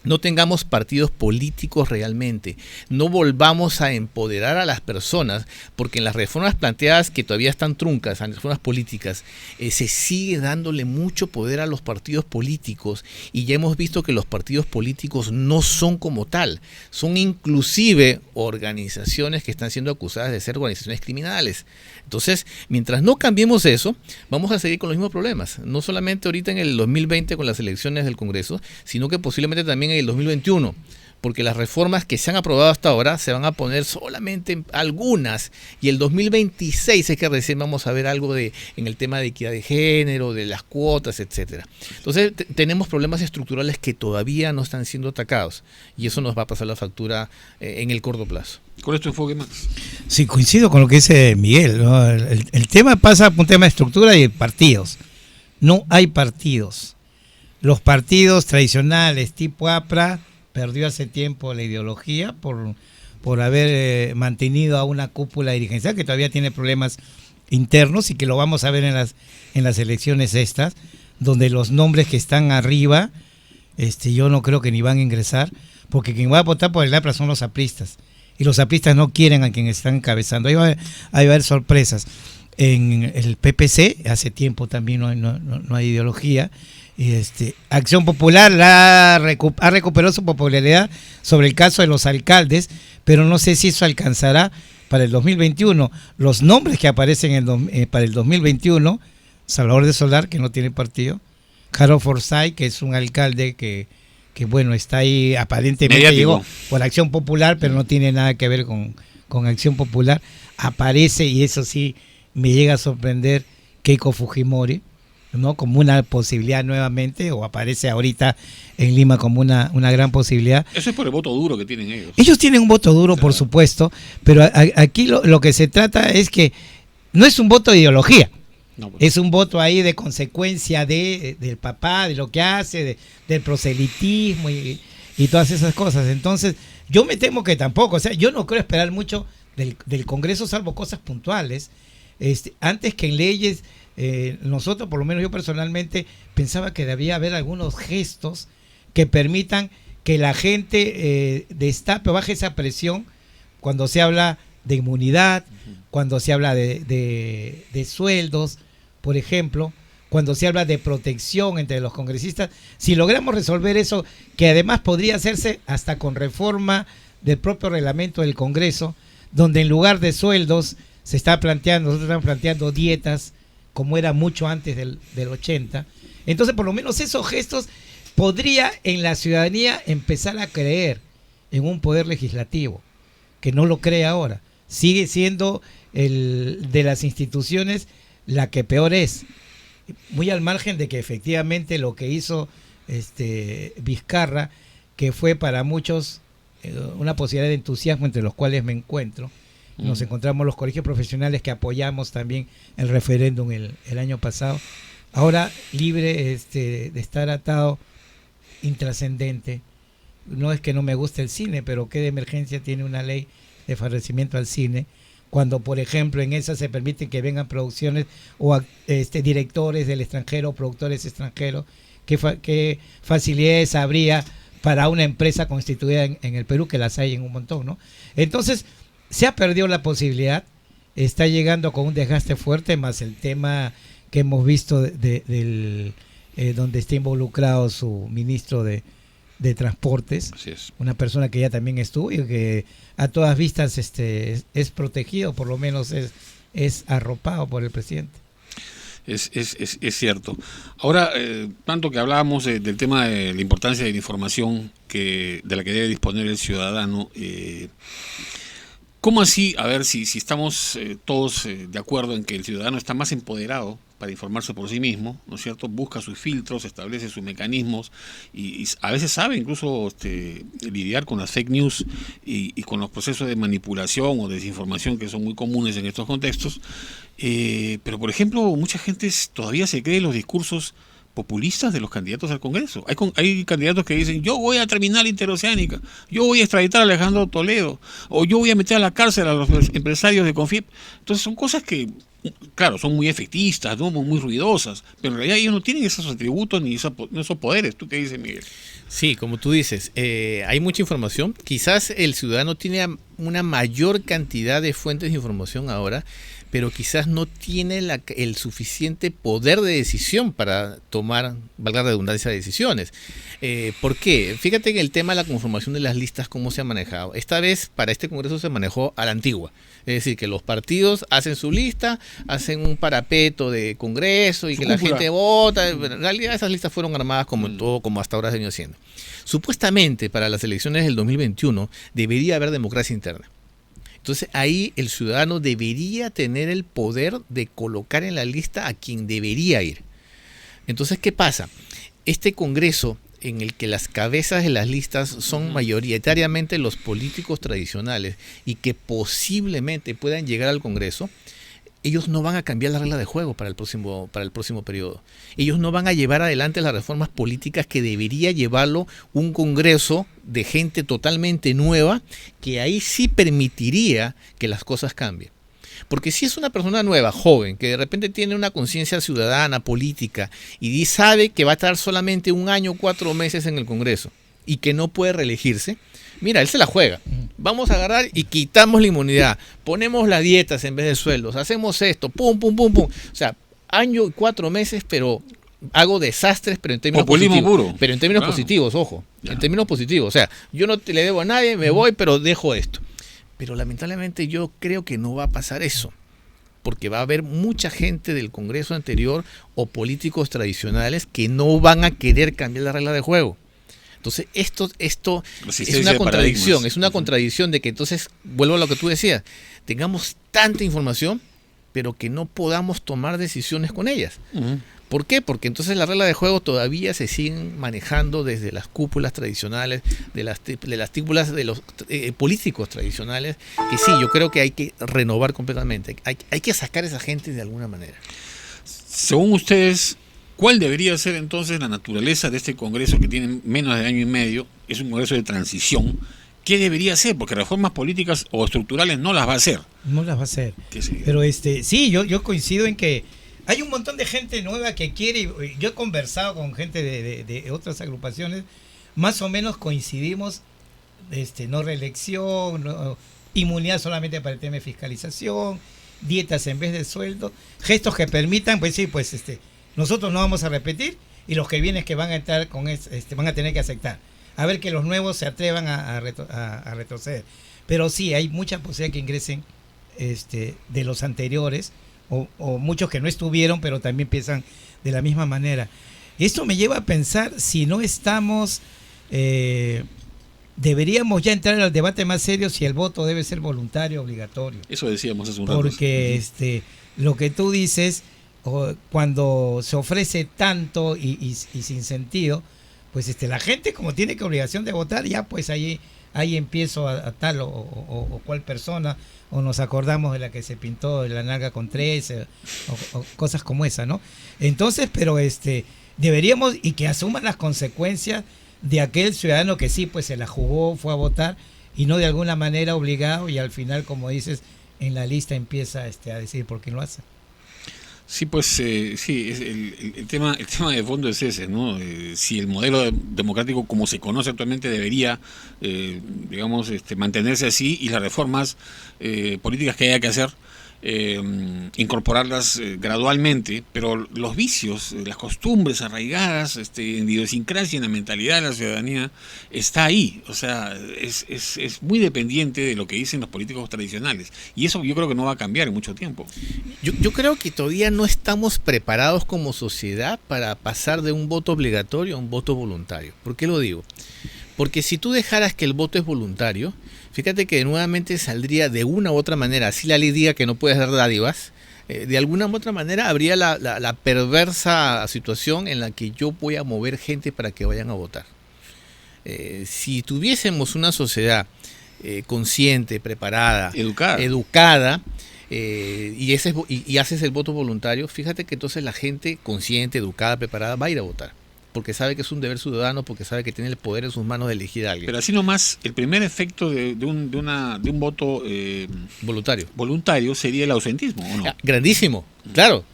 Speaker 2: no tengamos partidos políticos realmente, no volvamos a empoderar a las personas, porque en las reformas planteadas que todavía están truncas, en las reformas políticas, se sigue dándole mucho poder a los partidos políticos y ya hemos visto que los partidos políticos no son como tal, son inclusive organizaciones que están siendo acusadas de ser organizaciones criminales. Entonces, mientras no cambiemos eso, vamos a seguir con los mismos problemas, no solamente ahorita en el 2020 con las elecciones del Congreso, sino que posiblemente también en el 2021, porque las reformas que se han aprobado hasta ahora se van a poner solamente algunas, y el 2026 es que recién vamos a ver algo en el tema de equidad de género, de las cuotas, etcétera. Entonces tenemos problemas estructurales que todavía no están siendo atacados, y eso nos va a pasar la factura en el corto plazo.
Speaker 1: Con esto enfoque más.
Speaker 3: Sí, coincido con lo que dice Miguel, ¿no? El tema pasa por un tema de estructura y de partidos. No hay partidos. Los partidos tradicionales tipo APRA perdió hace tiempo la ideología por haber mantenido a una cúpula dirigencial que todavía tiene problemas internos y que lo vamos a ver en las elecciones estas, donde los nombres que están arriba, yo no creo que ni van a ingresar, porque quien va a votar por el APRA son los apristas, y los apristas no quieren a quien están encabezando. Ahí va a haber sorpresas. En el PPC hace tiempo también no hay ideología. Acción Popular ha recuperado su popularidad sobre el caso de los alcaldes, pero no sé si eso alcanzará para el 2021. Los nombres que aparecen para el 2021, Salvador de Solar, que no tiene partido, Harold Forsyth, que es un alcalde que bueno, está ahí, aparentemente mediático. Llegó por Acción Popular, pero no tiene nada que ver con Acción Popular. Aparece, y eso sí me llega a sorprender, Keiko Fujimori, ¿no? Como una posibilidad nuevamente, o aparece ahorita en Lima como una gran posibilidad.
Speaker 1: Eso es por el voto duro que tienen ellos.
Speaker 3: Ellos tienen un voto duro, por supuesto, pero aquí lo que se trata es que no es un voto de ideología, no, pues. Es un voto ahí de consecuencia del papá, de lo que hace, del proselitismo y todas esas cosas. Entonces, yo me temo que tampoco, o sea, yo no creo esperar mucho del Congreso, salvo cosas puntuales. Antes que en leyes, nosotros, por lo menos yo personalmente, pensaba que debía haber algunos gestos que permitan que la gente destape o baje esa presión cuando se habla de inmunidad, cuando se habla de sueldos, por ejemplo, cuando se habla de protección entre los congresistas. Si logramos resolver eso, que además podría hacerse hasta con reforma del propio reglamento del Congreso, donde en lugar de sueldos nosotros estamos planteando dietas, como era mucho antes del 80. Entonces, por lo menos esos gestos podría en la ciudadanía empezar a creer en un poder legislativo, que no lo cree ahora. Sigue siendo de las instituciones la que peor es, muy al margen de que efectivamente lo que hizo Vizcarra, que fue para muchos una posibilidad de entusiasmo, entre los cuales me encuentro. Nos encontramos los colegios profesionales que apoyamos también el referéndum el año pasado. Ahora libre de estar atado, intrascendente. No es que no me guste el cine, pero qué de emergencia tiene una ley de favorecimiento al cine, cuando por ejemplo en esa se permite que vengan producciones o directores del extranjero, productores extranjeros. ¿Qué facilidades habría para una empresa constituida en el Perú, que las hay en un montón, ¿no? Entonces, se ha perdido la posibilidad, está llegando con un desgaste fuerte, más el tema que hemos visto del donde está involucrado su ministro de Transportes.
Speaker 1: Así es.
Speaker 3: Una persona que ya también estuvo y que a todas vistas es protegido, por lo menos es arropado por el presidente.
Speaker 1: Es cierto. Ahora, tanto que hablábamos del tema de la importancia de la información de la que debe disponer el ciudadano, ¿cómo así? A ver, si estamos todos de acuerdo en que el ciudadano está más empoderado para informarse por sí mismo, ¿no es cierto? Busca sus filtros, establece sus mecanismos y a veces sabe incluso lidiar con las fake news y con los procesos de manipulación o desinformación que son muy comunes en estos contextos. Pero, por ejemplo, mucha gente todavía se cree los discursos populistas de los candidatos al Congreso. Hay candidatos que dicen: yo voy a terminar la interoceánica, yo voy a extraditar a Alejandro Toledo, o yo voy a meter a la cárcel a los empresarios de Confiep. Entonces son cosas que, claro, son muy efectistas, ¿no? Muy ruidosas, pero en realidad ellos no tienen esos atributos ni esos poderes. ¿Tú qué dices, Miguel?
Speaker 2: Sí, como tú dices, hay mucha información. Quizás el ciudadano tiene una mayor cantidad de fuentes de información ahora, pero quizás no tiene el suficiente poder de decisión para tomar, valga la redundancia, de decisiones. ¿Por qué? Fíjate que el tema de la conformación de las listas, cómo se ha manejado. Esta vez, para este Congreso se manejó a la antigua. Es decir, que los partidos hacen su lista, hacen un parapeto de Congreso y que la gente vota. En realidad esas listas fueron armadas como hasta ahora se venido haciendo. Supuestamente, para las elecciones del 2021, debería haber democracia interna. Entonces ahí el ciudadano debería tener el poder de colocar en la lista a quien debería ir. Entonces, ¿qué pasa? Este Congreso, en el que las cabezas de las listas son mayoritariamente los políticos tradicionales y que posiblemente puedan llegar al Congreso, ellos no van a cambiar la regla de juego para el próximo periodo. Ellos no van a llevar adelante las reformas políticas que debería llevarlo un Congreso de gente totalmente nueva, que ahí sí permitiría que las cosas cambien. Porque si es una persona nueva, joven, que de repente tiene una conciencia ciudadana, política, y sabe que va a estar solamente 1 año, 4 meses en el Congreso, y que no puede reelegirse, mira, él se la juega. Vamos a agarrar y quitamos la inmunidad, ponemos las dietas en vez de sueldos, hacemos esto, pum, pum, pum, pum. O sea, 1 año y 4 meses, pero hago desastres, pero en términos
Speaker 1: populismo
Speaker 2: positivos.
Speaker 1: Puro.
Speaker 2: Pero en términos
Speaker 1: Claro.
Speaker 2: positivos, ojo.
Speaker 1: Ya.
Speaker 2: En términos positivos. O sea, yo no le debo a nadie, me voy, pero dejo esto. Pero lamentablemente yo creo que no va a pasar eso. Porque va a haber mucha gente del Congreso anterior o políticos tradicionales que no van a querer cambiar la regla de juego. Entonces, esto es una contradicción, es una contradicción de que entonces, vuelvo a lo que tú decías, tengamos tanta información, pero que no podamos tomar decisiones con ellas. ¿Por qué? Porque entonces la regla de juego todavía se siguen manejando desde las cúpulas tradicionales, de las cúpulas de los políticos tradicionales, que sí, yo creo que hay que renovar completamente, hay que sacar a esa gente de alguna manera.
Speaker 1: Según ustedes, ¿cuál debería ser entonces la naturaleza de este Congreso que tiene menos de 1 año y medio? Es un Congreso de transición. ¿Qué debería ser? Porque reformas políticas o estructurales no las va a hacer.
Speaker 3: No las va a hacer.
Speaker 1: ¿Qué sería?
Speaker 3: Pero sí, yo coincido en que hay un montón de gente nueva que quiere. Yo he conversado con gente de otras agrupaciones, más o menos coincidimos, no reelección, no, inmunidad solamente para el tema de fiscalización, dietas en vez de sueldo, gestos que permitan, pues sí, pues nosotros no vamos a repetir y los que vienen que van a estar con van a tener que aceptar. A ver que los nuevos se atrevan a retroceder. Pero sí, hay mucha posibilidad que ingresen de los anteriores o muchos que no estuvieron, pero también piensan de la misma manera. Esto me lleva a pensar si no estamos... deberíamos ya entrar al debate más serio si el voto debe ser voluntario o obligatorio.
Speaker 1: Eso decíamos hace un rato.
Speaker 3: Porque lo que tú dices, cuando se ofrece tanto y sin sentido, pues la gente como tiene que obligación de votar, ya pues ahí empiezo a tal o cual persona, o nos acordamos de la que se pintó la nalga con 13 o cosas como esa, ¿no? Entonces, pero deberíamos, y que asuman las consecuencias de aquel ciudadano que sí, pues se la jugó, fue a votar, y no de alguna manera obligado, y al final, como dices, en la lista empieza a decir por qué lo hace.
Speaker 1: Sí, pues sí, el tema de fondo es ese, ¿no? Si el modelo democrático como se conoce actualmente debería, digamos, mantenerse así, y las reformas políticas que haya que hacer, incorporarlas gradualmente, pero los vicios, las costumbres arraigadas, en la idiosincrasia, en la mentalidad de la ciudadanía, está ahí. O sea, es muy dependiente de lo que dicen los políticos tradicionales, y eso yo creo que no va a cambiar en mucho tiempo.
Speaker 2: Yo creo que todavía no estamos preparados como sociedad para pasar de un voto obligatorio a un voto voluntario. ¿Por qué lo digo? Porque si tú dejaras que el voto es voluntario, fíjate que nuevamente saldría de una u otra manera, así la ley diga que no puedes dar dádivas, de alguna u otra manera habría la perversa situación en la que yo voy a mover gente para que vayan a votar. Si tuviésemos una sociedad consciente, preparada, educada, y haces el voto voluntario, fíjate que entonces la gente consciente, educada, preparada va a ir a votar, porque sabe que es un deber ciudadano, porque sabe que tiene el poder en sus manos de elegir a alguien.
Speaker 1: Pero así nomás, el primer efecto de un voto voluntario sería el ausentismo, ¿o no?
Speaker 2: Grandísimo, claro.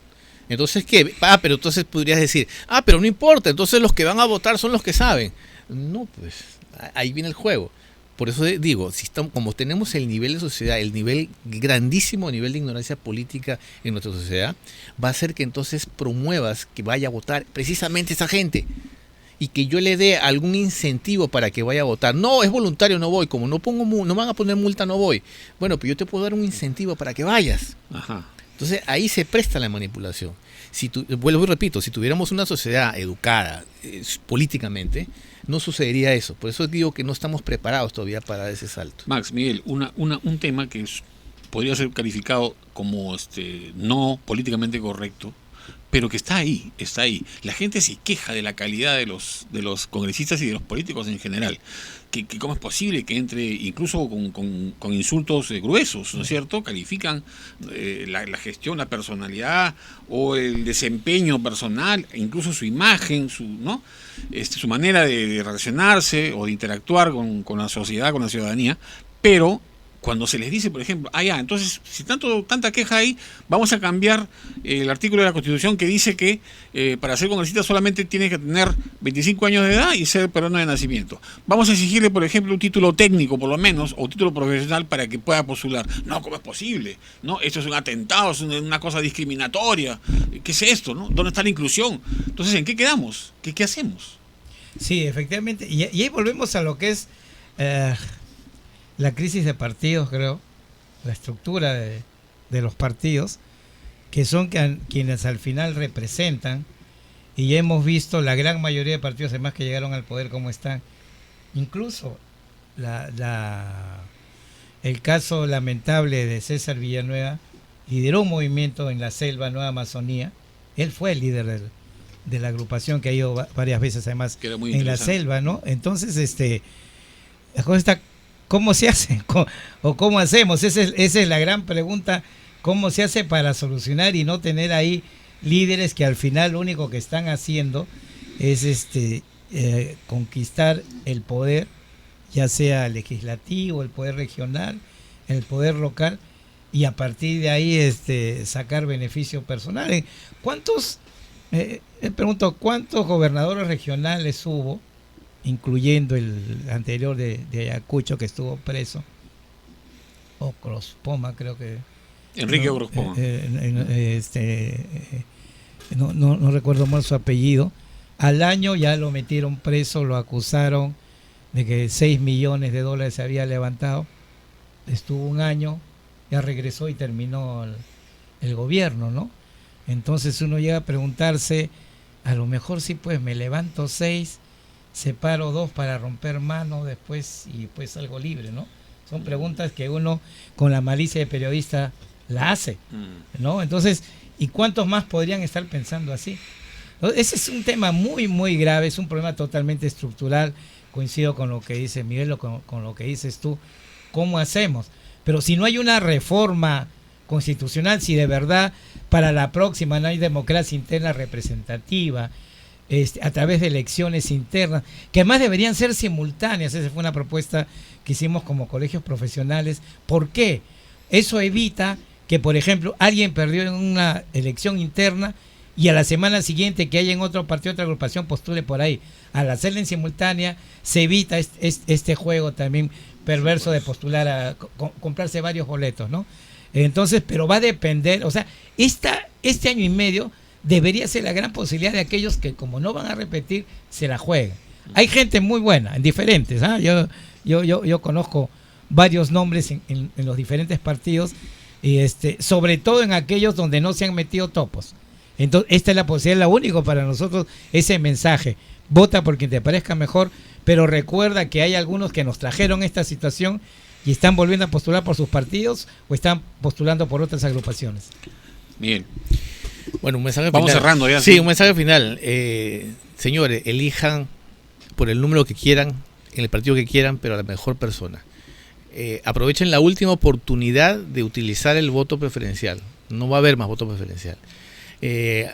Speaker 2: Entonces, ¿qué? Pero entonces podrías decir, pero no importa, entonces los que van a votar son los que saben. No, pues, ahí viene el juego. Por eso digo, si estamos, como tenemos el nivel de sociedad, el grandísimo nivel de ignorancia política en nuestra sociedad, va a hacer que entonces promuevas que vaya a votar precisamente esa gente, y que yo le dé algún incentivo para que vaya a votar. No, es voluntario, no voy. Como no van a poner multa, no voy. Bueno, pero yo te puedo dar un incentivo para que vayas.
Speaker 1: Ajá.
Speaker 2: Entonces ahí se presta la manipulación. Vuelvo y repito, si tuviéramos una sociedad educada políticamente, no sucedería eso. Por eso digo que no estamos preparados todavía para ese salto.
Speaker 1: Max, Miguel, un tema que podría ser calificado como no políticamente correcto, pero que está ahí. La gente se queja de la calidad de los congresistas y de los políticos en general. Que cómo es posible que entre incluso con insultos gruesos, ¿no es cierto? Califican la gestión, la personalidad o el desempeño personal, incluso su imagen, su manera de relacionarse o de interactuar con la sociedad, con la ciudadanía, pero cuando se les dice, por ejemplo, entonces, si tanta queja hay, vamos a cambiar el artículo de la Constitución que dice que para ser congresista solamente tienes que tener 25 años de edad y ser peruano de nacimiento. Vamos a exigirle, por ejemplo, un título técnico, por lo menos, o un título profesional para que pueda postular. No, ¿cómo es posible? No, esto es un atentado, es una cosa discriminatoria. ¿Qué es esto? ¿No? ¿Dónde está la inclusión? Entonces, ¿en qué quedamos? ¿Qué hacemos?
Speaker 3: Sí, efectivamente. Y ahí volvemos a lo que es la crisis de partidos, creo, la estructura de los partidos, que son quienes al final representan, y ya hemos visto la gran mayoría de partidos, además, que llegaron al poder, cómo están. Incluso el caso lamentable de César Villanueva, lideró un movimiento en la selva, Nueva Amazonía. Él fue el líder de la agrupación que ha ido varias veces, además, en la selva, ¿no? Entonces, la cosa está, ¿cómo se hace? ¿O cómo hacemos? Esa es la gran pregunta. ¿Cómo se hace para solucionar y no tener ahí líderes que al final lo único que están haciendo es conquistar el poder, ya sea legislativo, el poder regional, el poder local, y a partir de ahí sacar beneficio personal? Pregunto, ¿cuántos gobernadores regionales hubo, incluyendo el anterior de Ayacucho, que estuvo preso, o Grospoma, creo que
Speaker 1: Enrique Grospoma,
Speaker 3: no recuerdo mal su apellido? Al año ya lo metieron preso, lo acusaron de que $6 millones se había levantado. Estuvo un año, ya regresó y terminó el gobierno, ¿no? Entonces uno llega a preguntarse, a lo mejor sí, pues me levanto 6, separo 2 para romper mano después y pues salgo libre, ¿no? Son preguntas que uno con la malicia de periodista la hace, ¿no? Entonces, ¿y cuántos más podrían estar pensando así? Ese es un tema muy, muy grave, es un problema totalmente estructural. Coincido con lo que dice Miguel o con lo que dices tú. ¿Cómo hacemos? Pero si no hay una reforma constitucional, si de verdad para la próxima no hay democracia interna representativa, a través de elecciones internas, que además deberían ser simultáneas. Esa fue una propuesta que hicimos como colegios profesionales. ¿Por qué? Eso evita que, por ejemplo, alguien perdió en una elección interna y a la semana siguiente que haya en otro partido, otra agrupación, postule por ahí. Al hacerla en simultánea, se evita este juego también perverso de postular a comprarse varios boletos, ¿no? Entonces, pero va a depender, o sea, este año y medio debería ser la gran posibilidad de aquellos que, como no van a repetir, se la jueguen. Hay gente muy buena, en diferentes, ¿ah? Yo conozco varios nombres en los diferentes partidos, y sobre todo en aquellos donde no se han metido topos. Entonces, esta es la posibilidad, la única para nosotros, ese mensaje. Vota por quien te parezca mejor, pero recuerda que hay algunos que nos trajeron esta situación y están volviendo a postular por sus partidos o están postulando por otras agrupaciones.
Speaker 1: Miguel.
Speaker 2: Bueno, un mensaje
Speaker 1: Vamos
Speaker 2: final.
Speaker 1: cerrando ya.
Speaker 2: Sí, un mensaje final. Señores, elijan por el número que quieran, en el partido que quieran, pero a la mejor persona. Aprovechen la última oportunidad de utilizar el voto preferencial. No va a haber más voto preferencial.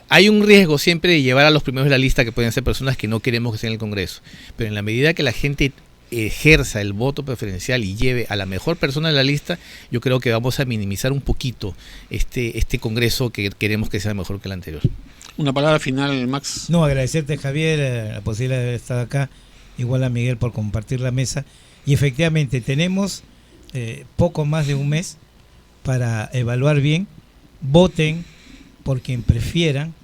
Speaker 2: Hay un riesgo siempre de llevar a los primeros de la lista, que pueden ser personas que no queremos que estén en el Congreso, pero en la medida que la gente ejerza el voto preferencial y lleve a la mejor persona de la lista, yo creo que vamos a minimizar un poquito este Congreso que queremos que sea mejor que el anterior.
Speaker 1: Una palabra final, Max.
Speaker 3: No, agradecerte, Javier, la posibilidad de haber estado acá, igual a Miguel por compartir la mesa, y efectivamente tenemos poco más de un mes para evaluar bien. Voten por quien prefieran,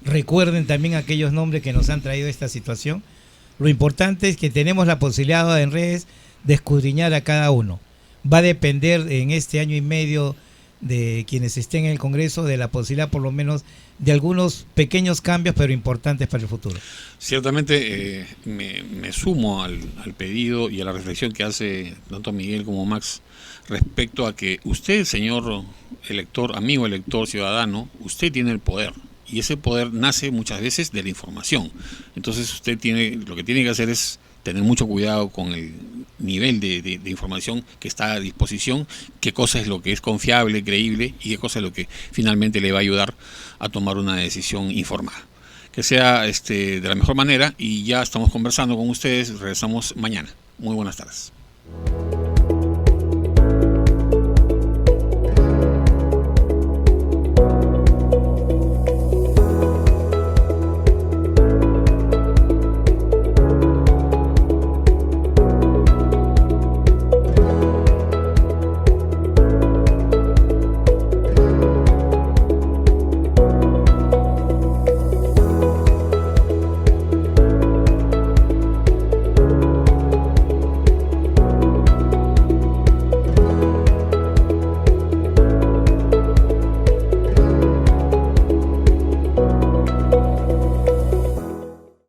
Speaker 3: recuerden también aquellos nombres que nos han traído esta situación. Lo importante es que tenemos la posibilidad en redes de escudriñar a cada uno. Va a depender en este año y medio de quienes estén en el Congreso de la posibilidad por lo menos de algunos pequeños cambios, pero importantes para el futuro.
Speaker 1: Ciertamente me sumo al pedido y a la reflexión que hace tanto Miguel como Max respecto a que usted, señor elector, amigo elector, ciudadano, usted tiene el poder. Y ese poder nace muchas veces de la información. Entonces lo que tiene que hacer es tener mucho cuidado con el nivel de información que está a disposición, qué cosa es lo que es confiable, creíble, y qué cosa es lo que finalmente le va a ayudar a tomar una decisión informada. Que sea de la mejor manera, y ya estamos conversando con ustedes, regresamos mañana. Muy buenas tardes.